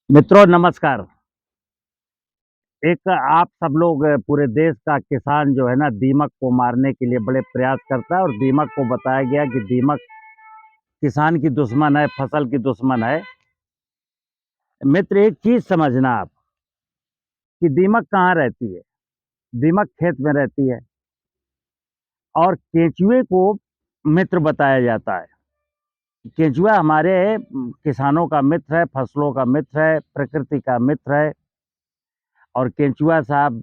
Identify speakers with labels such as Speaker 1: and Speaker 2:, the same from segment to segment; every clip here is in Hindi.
Speaker 1: मित्रों नमस्कार। एक आप सब लोग पूरे देश का किसान जो है ना दीमक को मारने के लिए बड़े प्रयास करता है और दीमक को बताया गया कि दीमक किसान की दुश्मन है, फसल की दुश्मन है। मित्र एक चीज़ समझना आप कि दीमक कहाँ रहती है? दीमक खेत में रहती है और केंचुए को मित्र बताया जाता है। केंचुआ हमारे किसानों का मित्र है, फसलों का मित्र है, प्रकृति का मित्र है। और केंचुआ साहब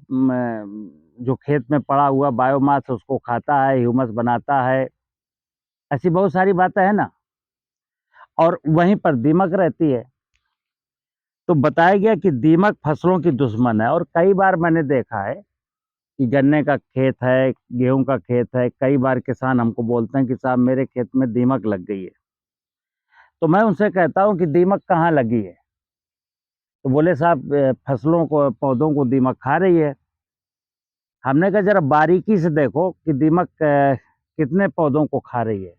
Speaker 1: जो खेत में पड़ा हुआ बायोमास उसको खाता है, ह्यूमस बनाता है, ऐसी बहुत सारी बातें हैं ना। और वहीं पर दीमक रहती है। तो बताया गया कि दीमक फसलों की दुश्मन है और कई बार मैंने देखा है कि गन्ने का खेत है, गेहूँ का खेत है, कई बार किसान हमको बोलते हैं कि साहब मेरे खेत में दीमक लग गई है। तो मैं उनसे कहता हूँ कि दीमक कहाँ लगी है? तो बोले साहब फसलों को, पौधों को दीमक खा रही है। हमने कहा ज़रा बारीकी से देखो कि दीमक कितने पौधों को खा रही है।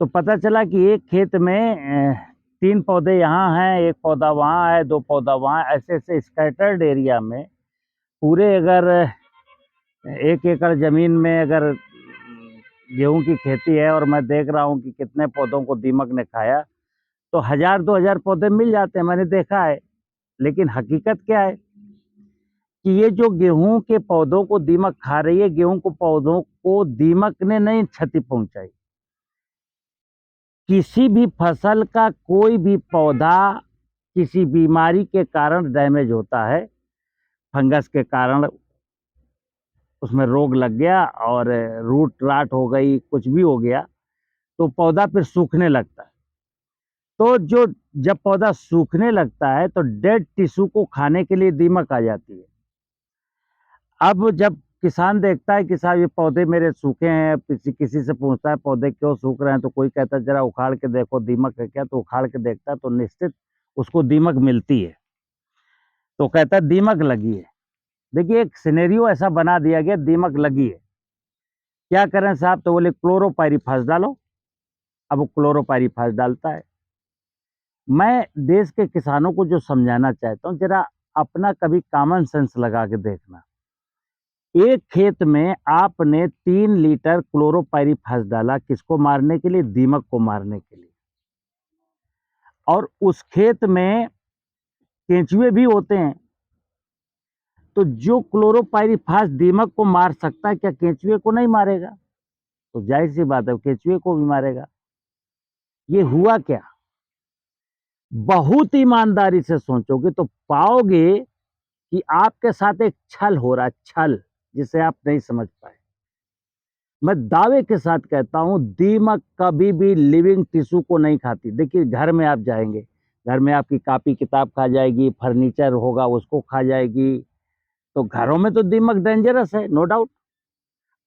Speaker 1: तो पता चला कि एक खेत में 3 पौधे यहाँ हैं, 1 पौधा वहाँ है, 2 पौधा वहाँ है, ऐसे-ऐसे स्कैटर्ड एरिया में पूरे अगर 1 एकड़ ज़मीन में अगर गेहूँ की खेती है और मैं देख रहा हूँ कि कितने पौधों को दीमक ने खाया, तो 1000-2000 पौधे मिल जाते हैं, मैंने देखा है। लेकिन हकीकत क्या है कि ये जो गेहूँ के पौधों को दीमक खा रही है, गेहूँ को पौधों को दीमक ने नहीं क्षति पहुँचाई। किसी भी फसल का कोई भी पौधा किसी बीमारी के कारण डैमेज होता है, फंगस के कारण उसमें रोग लग गया और रूट राट हो गई, कुछ भी हो गया, तो पौधा फिर सूखने लगता है। तो जब पौधा सूखने लगता है, तो डेड टिश्यू को खाने के लिए दीमक आ जाती है। अब जब किसान देखता है कि साहब ये पौधे मेरे सूखे हैं, किसी किसी से पूछता है पौधे क्यों सूख रहे हैं, तो कोई कहता है ज़रा उखाड़ के देखो दीमक है क्या? तो उखाड़ के देखता है तो निश्चित उसको दीमक मिलती है। तो कहता है दीमक लगी है। देखिए एक सिनेरियो ऐसा बना दिया गया दीमक लगी है। क्या करें साहब? तो बोले क्लोरोपाइरीफास डालो। अब वो क्लोरोपाइरीफास डालता है। मैं देश के किसानों को जो समझाना चाहता हूँ, ज़रा अपना कभी कॉमन सेंस लगा के देखना। एक खेत में आपने 3 लीटर क्लोरोपाइरीफास डाला, किसको मारने के लिए? दीमक को मारने के लिए। और उस खेत में केंचुए भी होते हैं, तो जो क्लोरोपाइरीफास दीमक को मार सकता है, क्या केंचुए को नहीं मारेगा? तो ज़ाहिर-सी बात है, वो केंचुए को भी मारेगा। ये हुआ क्या? बहुत ईमानदारी से सोचोगे तो पाओगे कि आपके साथ एक छल हो रहा है, छल, जिसे आप नहीं समझ पाए। मैं दावे के साथ कहता हूँ दीमक कभी भी लिविंग टिश्यू को नहीं खाती। देखिए घर में आप जाएँगे, घर में आपकी कॉपी किताब खा जाएगी, फर्नीचर होगा उसको खा जाएगी, तो घरों में तो दीमक डेंजरस है, नो डाउट।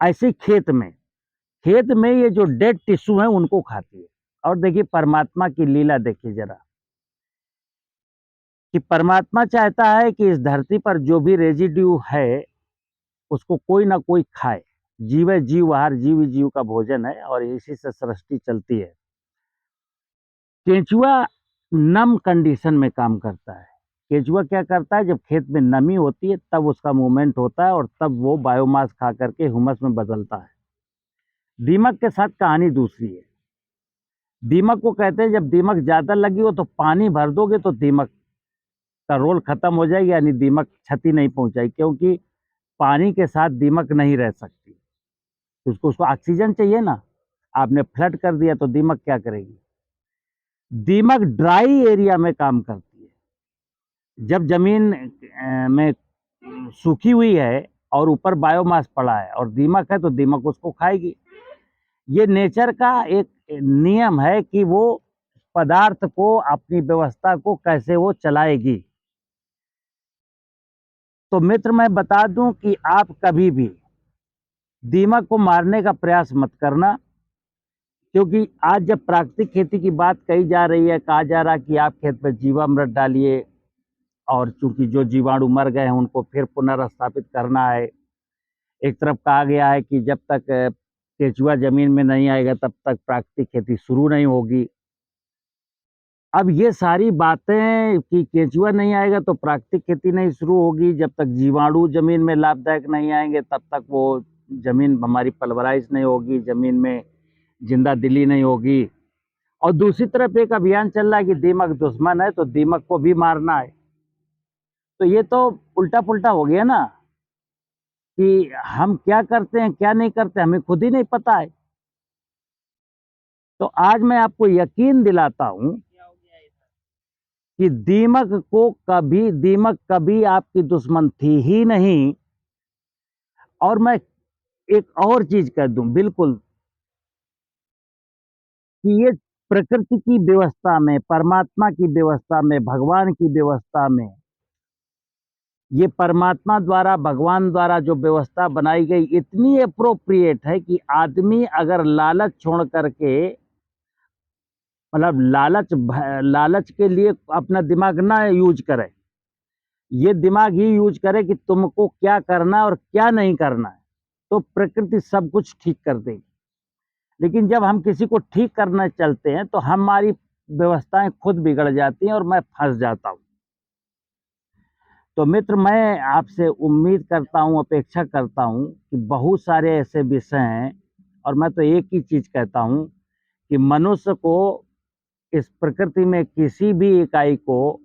Speaker 1: ऐसे ही खेत में ये जो डेड टिश्यू हैं उनको खाती है। और देखिए परमात्मा की लीला देखिए ज़रा, कि परमात्मा चाहता है कि इस धरती पर जो भी रेज़िड्यू है, उसको कोई ना कोई खाए। जीवे जीव आहार, जीव ही जीव का भोजन है और इसी से सृष्टि चलती है। केंचुआ नम कंडीशन में काम करता है। केंचुआ क्या करता है, जब खेत में नमी होती है तब उसका मूवमेंट होता है और तब वो बायोमास खा करके ह्यूमस में बदलता है। दीमक के साथ कहानी दूसरी है। दीमक को कहते हैं जब दीमक ज़्यादा लगी हो तो पानी भर दोगे तो दीमक का रोल खत्म हो जाएगी, यानी दीमक क्षति नहीं पहुँचाएगी, क्योंकि पानी के साथ दीमक नहीं रह सकती। उसको उसको ऑक्सीजन चाहिए ना। आपने फ्लड कर दिया तो दीमक क्या करेगी? दीमक ड्राई एरिया में काम करती है। जब ज़मीन में सूखी हुई है और ऊपर बायोमास पड़ा है और दीमक है तो दीमक उसको खाएगी। ये नेचर का एक नियम है कि वो पदार्थ को, अपनी व्यवस्था को कैसे वो चलाएगी। तो मित्र मैं बता दूं कि आप कभी भी दीमक को मारने का प्रयास मत करना, क्योंकि आज जब प्राकृतिक खेती की बात कही जा रही है, कहा जा रहा है कि आप खेत में जीवामृत डालिए और चूंकि जो जीवाणु मर गए हैं उनको फिर पुनर्स्थापित करना है। एक तरफ कहा गया है कि जब तक केंचुआ जमीन में नहीं आएगा तब तक प्राकृतिक खेती शुरू नहीं होगी। अब ये सारी बातें कि केंचुआ नहीं आएगा तो प्राकृतिक खेती नहीं शुरू होगी, जब तक जीवाणु ज़मीन में लाभदायक नहीं आएँगे तब तक वो ज़मीन हमारी पल्वराइज़ नहीं होगी, ज़मीन में ज़िंदा-दिली नहीं होगी। और दूसरी तरफ एक अभियान चल रहा है कि दीमक दुश्मन है, तो दीमक को भी मारना है। तो ये तो उल्टा-पुल्टा हो गया ना, कि हम क्या करते हैं, क्या नहीं करते, हमें खुद ही नहीं पता है। तो आज मैं आपको यकीन दिलाता हूँ कि दीमक कभी आपकी दुश्मन थी ही नहीं। और मैं एक और चीज़ कह दूँ बिल्कुल, कि ये प्रकृति की व्यवस्था में, परमात्मा की व्यवस्था में, भगवान की व्यवस्था में, ये परमात्मा द्वारा, भगवान द्वारा जो व्यवस्था बनाई गई इतनी एप्रोप्रिएट है कि आदमी अगर लालच छोड़ करके, मतलब लालच के लिए अपना दिमाग ना यूज़ करे, ये दिमाग ही यूज़ करे कि तुमको क्या करना है और क्या नहीं करना है, तो प्रकृति सब कुछ ठीक कर देगी। लेकिन जब हम किसी को ठीक करने चलते हैं, तो हमारी व्यवस्थाएँ खुद बिगड़ जाती हैं और मैं फँस जाता हूँ। तो मित्र, मैं आपसे उम्मीद करता हूँ, अपेक्षा करता हूँ कि बहुत सारे ऐसे विषय हैं, और मैं तो एक ही चीज़ कहता हूँ कि मनुष्य को इस प्रकृति में किसी भी इकाई को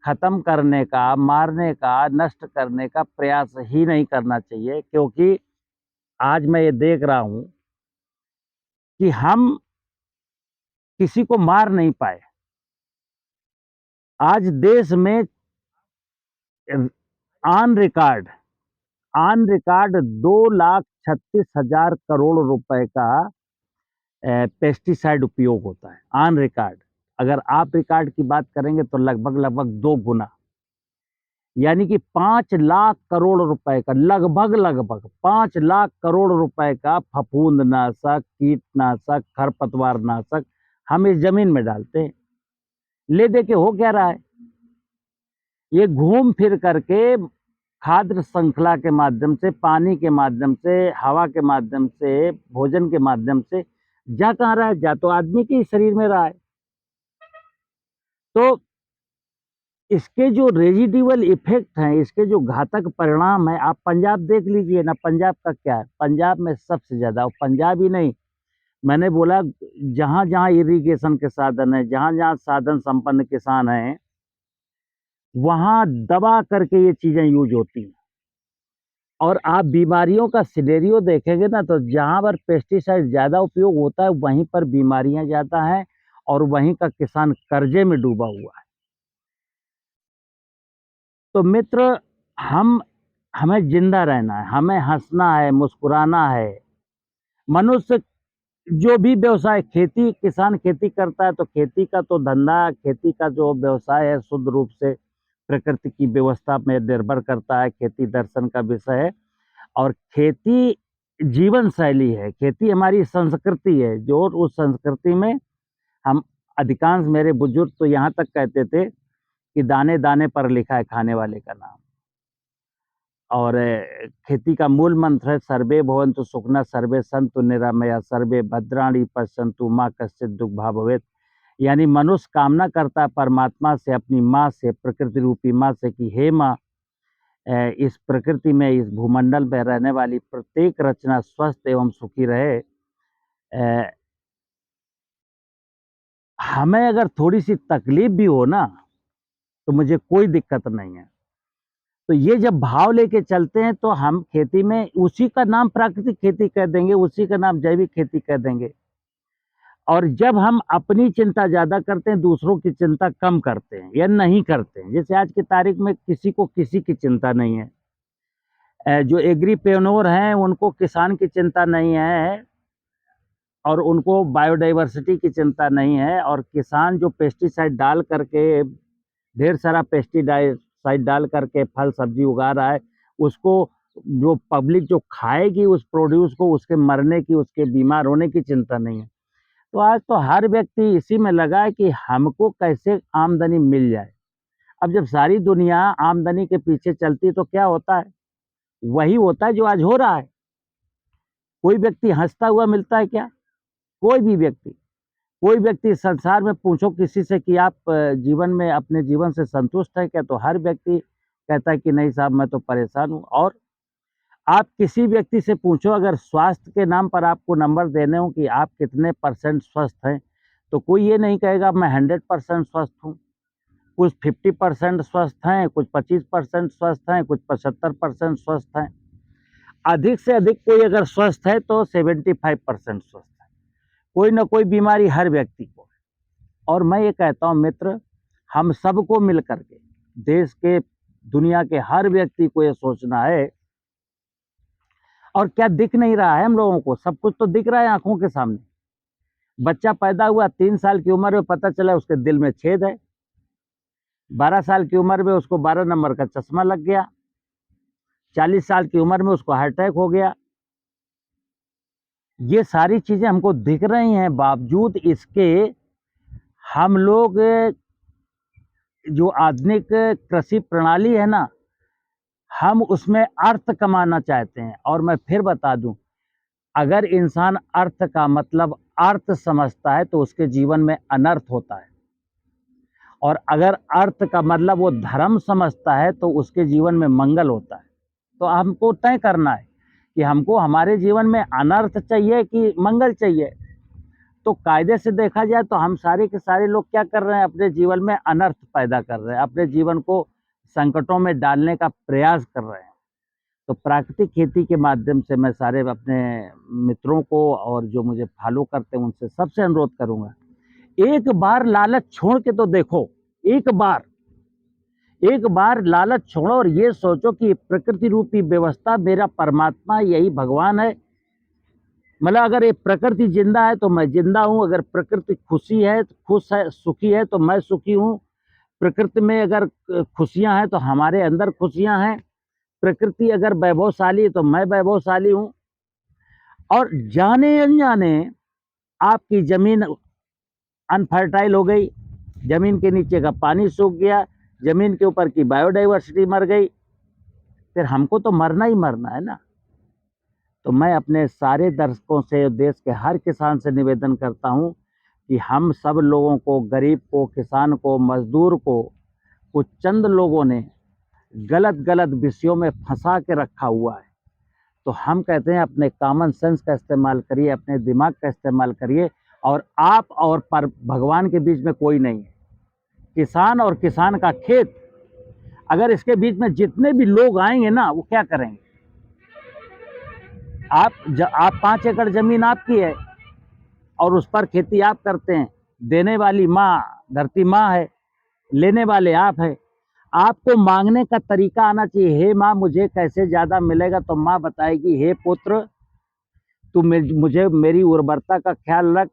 Speaker 1: खत्म करने का, मारने का, नष्ट करने का प्रयास ही नहीं करना चाहिए, क्योंकि आज मैं ये देख रहा हूँ कि हम किसी को मार नहीं पाए। आज देश में on record on record 2,36,000 crore रुपए का पेस्टिसाइड उपयोग होता है, ऑन रिकॉर्ड। अगर आप रिकॉर्ड की बात करेंगे तो लगभग 2 गुना, यानी कि 5 लाख करोड़ रुपए का, लगभग 5 लाख करोड़ रुपए का फफूंदनाशक, कीटनाशक, खरपतवारनाशक हम इस जमीन में डालते हैं। ले दे के हो क्या रहा है? ये घूम फिर करके खाद्य श्रृंखला के माध्यम से, पानी के माध्यम से, हवा के माध्यम से, भोजन के माध्यम से जा कहाँ रहा है? जा तो आदमी के ही शरीर में रहा है। तो इसके जो रेजिडुअल इफ़ेक्ट हैं, इसके जो घातक परिणाम हैं, आप पंजाब देख लीजिए ना, पंजाब का क्या है? पंजाब में सबसे ज़्यादा, और पंजाब ही नहीं, मैंने बोला जहाँ-जहाँ इरिगेशन के साधन हैं, जहाँ-जहाँ साधन संपन्न किसान हैं, वहाँ दबा करके ये चीज़ें यूज़ होती हैं। और आप बीमारियों का सिनेरियो देखेंगे ना, तो जहाँ पर पेस्टिसाइड ज़्यादा उपयोग होता है, वहीं पर बीमारियाँ ज़्यादा हैं और वहीं का किसान कर्जे में डूबा हुआ है। तो मित्र, हम हमें ज़िंदा रहना है, हमें हँसना है, मुस्कुराना है। मनुष्य जो भी व्यवसाय, खेती, किसान खेती करता है, तो खेती का तो धंधा, खेती का जो व्यवसाय है, शुद्ध रूप से प्रकृति की व्यवस्था में निर्भर करता है, खेती दर्शन का विषय है। और खेती जीवन शैली है, खेती हमारी संस्कृति है, जो उस संस्कृति में हम, अधिकांश मेरे बुजुर्ग तो यहाँ तक कहते थे कि दाने-दाने पर लिखा है खाने वाले का नाम। और खेती का मूल मंत्र है सर्वे भवन्तु सुखिनः, सर्वे सन्तु निरामया, सर्वे भद्राणि पश्यन्तु मा कश्चित् दुःखभाग् भवेत्। यानी मनुष्य कामना करता है परमात्मा से, अपनी माँ से, प्रकृति रूपी माँ से कि हे माँ, इस प्रकृति में, इस भूमंडल में रहने वाली प्रत्येक रचना स्वस्थ एवं सुखी रहे। हमें अगर थोड़ी-सी तकलीफ भी हो ना, तो मुझे कोई दिक्कत नहीं है। तो ये जब भाव लेके चलते हैं, तो हम खेती में उसी का नाम प्राकृतिक खेती कह देंगे, उसी का नाम जैविक खेती कह देंगे। और जब हम अपनी चिंता ज़्यादा करते हैं, दूसरों की चिंता कम करते हैं या नहीं करते हैं, जैसे आज की तारीख में किसी को किसी की चिंता नहीं है। जो एग्रीप्रेन्योर हैं, उनको किसान की चिंता नहीं है और उनको बायोडायवर्सिटी की चिंता नहीं है, और किसान जो पेस्टिसाइड डाल करके, ढेर सारा पेस्टिसाइड डाल करके फल सब्जी उगा रहा है, उसको जो पब्लिक जो खाएगी उस प्रोड्यूस को, उसके मरने की, उसके बीमार होने की चिंता नहीं है। तो आज तो हर व्यक्ति इसी में लगा है कि हमको कैसे आमदनी मिल जाए। अब जब सारी दुनिया आमदनी के पीछे चलती है, तो क्या होता है? वही होता है जो आज हो रहा है। कोई व्यक्ति हँसता हुआ मिलता है क्या? कोई भी व्यक्ति। कोई व्यक्ति संसार में पूछो किसी से कि आप जीवन में अपने जीवन से संतुष्ट हैं क्या? तो हर व्यक्ति कहता है कि नहीं साहब मैं तो परेशान हूँ। और आप किसी व्यक्ति से पूछो अगर स्वास्थ्य के नाम पर आपको नंबर देने हो कि आप कितने परसेंट स्वस्थ हैं, तो कोई ये नहीं कहेगा मैं 100% स्वस्थ हूँ। कुछ 50% स्वस्थ हैं, कुछ 25% स्वस्थ हैं, कुछ 75% स्वस्थ हैं। अधिक से अधिक कोई अगर स्वस्थ है तो 75% स्वस्थ है। कोई ना कोई बीमारी हर व्यक्ति को है। और मैं ये कहता हूँ मित्र, हम सबको मिल कर के देश के, दुनिया के हर व्यक्ति को ये सोचना है। और क्या दिख नहीं रहा है हम लोगों को? सब कुछ तो दिख रहा है आंखों के सामने। बच्चा पैदा हुआ 3 साल की उम्र में पता चला उसके दिल में छेद है। 12 साल की उम्र में उसको 12 नंबर का चश्मा लग गया। 40 साल की उम्र में उसको हार्ट अटैक हो गया। ये सारी चीजें हमको दिख रही हैं, बावजूद इसके हम लोग जो आधुनिक कृषि प्रणाली है ना, हम उसमें अर्थ कमाना चाहते हैं। और मैं फिर बता दूं, अगर इंसान अर्थ का मतलब अर्थ समझता है तो उसके जीवन में अनर्थ होता है। और अगर अर्थ का मतलब वो धर्म समझता है तो उसके जीवन में मंगल होता है। तो हमको तय करना है कि हमको हमारे जीवन में अनर्थ चाहिए कि मंगल चाहिए। तो कायदे से देखा जाए तो हम सारे के सारे लोग क्या कर रहे हैं? अपने जीवन में अनर्थ पैदा कर रहे हैं, अपने जीवन को संकटों में डालने का प्रयास कर रहे हैं। तो प्राकृतिक खेती के माध्यम से मैं सारे अपने मित्रों को और जो मुझे फॉलो करते हैं उनसे सबसे अनुरोध करूंगा, एक बार लालच छोड़ के तो देखो। एक बार लालच छोड़ो और ये सोचो कि प्रकृति रूपी व्यवस्था मेरा परमात्मा यही भगवान है। मतलब अगर ये प्रकृति जिंदा है तो मैं जिंदा हूँ, अगर प्रकृति खुशी है, खुश है, सुखी है तो मैं सुखी हूँ। प्रकृति में अगर खुशियां हैं तो हमारे अंदर खुशियां हैं। प्रकृति अगर वैभवशाली है तो मैं वैभवशाली हूँ। और जाने अनजाने आपकी जमीन अनफर्टाइल हो गई, जमीन के नीचे का पानी सूख गया, जमीन के ऊपर की बायोडाइवर्सिटी मर गई, फिर हमको तो मरना ही मरना है ना। तो मैं अपने सारे दर्शकों से, देश के हर किसान से निवेदन करता हूं कि हम सब लोगों को, गरीब को, किसान को, मजदूर को, कुछ चंद लोगों ने गलत गलत विषयों में फंसा के रखा हुआ है। तो हम कहते हैं अपने कॉमन सेंस का इस्तेमाल करिए, अपने दिमाग का इस्तेमाल करिए। और आप और पर भगवान के बीच में कोई नहीं है। किसान और किसान का खेत, अगर इसके बीच में जितने भी लोग आएंगे ना, वो क्या करेंगे? आप 5 एकड़ जमीन आपकी है और उस पर खेती आप करते हैं। देने वाली माँ धरती माँ है, लेने वाले आप हैं। आपको मांगने का तरीका आना चाहिए। हे माँ मुझे कैसे ज्यादा मिलेगा? तो माँ बताएगी हे पुत्र तू मुझे मेरी उर्वरता का ख्याल रख,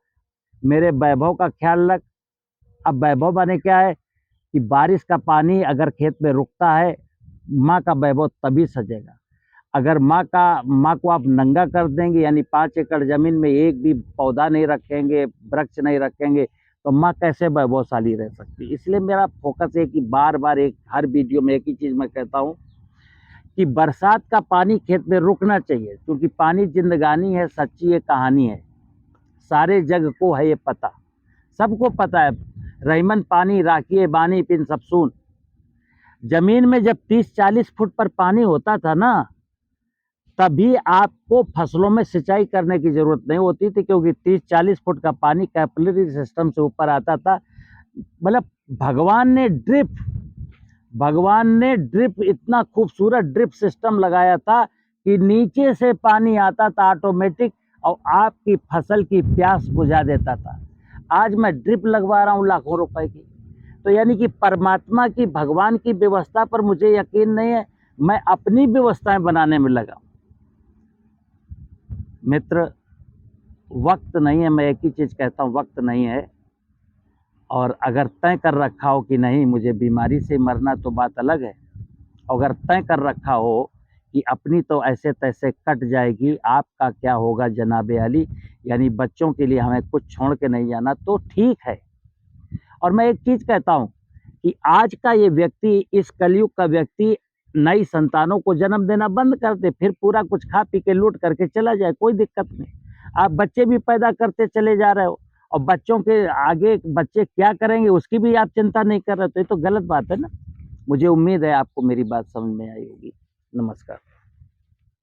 Speaker 1: मेरे वैभव का ख्याल रख। अब वैभव माने क्या है कि बारिश का पानी अगर खेत में रुकता है, माँ का वैभव तभी सजेगा। अगर माँ को आप नंगा कर देंगे, यानी 5 एकड़ जमीन में एक भी पौधा नहीं रखेंगे, वृक्ष नहीं रखेंगे, तो माँ कैसे वैभवशाली रह सकती? इसलिए मेरा फोकस है कि बार बार हर वीडियो में एक ही चीज मैं कहता हूँ कि बरसात का पानी खेत में रुकना चाहिए, क्योंकि पानी जिंदगानी है, सच्ची ये कहानी है। सारे जग को है ये पता, सबको पता है। रहीमन पानी राखिए बानी पिन सब सुन। जमीन में जब 30-40 फुट पर पानी होता था ना, तभी आपको फसलों में सिंचाई करने की जरूरत नहीं होती थी, क्योंकि 30-40 फुट का पानी कैपिलरी सिस्टम से ऊपर आता था। मतलब भगवान ने ड्रिप इतना खूबसूरत ड्रिप सिस्टम लगाया था कि नीचे से पानी आता था ऑटोमेटिक और आपकी फसल की प्यास बुझा देता था। आज मैं ड्रिप लगवा रहा हूँ लाखों रुपए की। तो यानी कि परमात्मा की, भगवान की व्यवस्था पर मुझे यकीन नहीं है, मैं अपनी व्यवस्थाएं बनाने में लगा। मित्र, वक्त नहीं है, मैं एक ही चीज कहता हूँ, वक्त नहीं है। और अगर तय कर रखा हो कि नहीं मुझे बीमारी से मरना, तो बात अलग है। अगर तय कर रखा हो कि अपनी तो ऐसे तैसे कट जाएगी, आपका क्या होगा जनाबे अली, यानी बच्चों के लिए हमें कुछ छोड़ के नहीं जाना, तो ठीक है। और मैं एक चीज कहता हूं कि आज का ये व्यक्ति, इस कलयुग का व्यक्ति, नई संतानों को जन्म देना बंद कर दे, फिर पूरा कुछ खा पी के लूट करके चला जाए, कोई दिक्कत नहीं। आप बच्चे भी पैदा करते चले जा रहे हो और बच्चों के आगे बच्चे क्या करेंगे उसकी भी आप चिंता नहीं कर रहे, तो ये तो गलत बात है ना। मुझे उम्मीद है आपको मेरी बात समझ में आई होगी।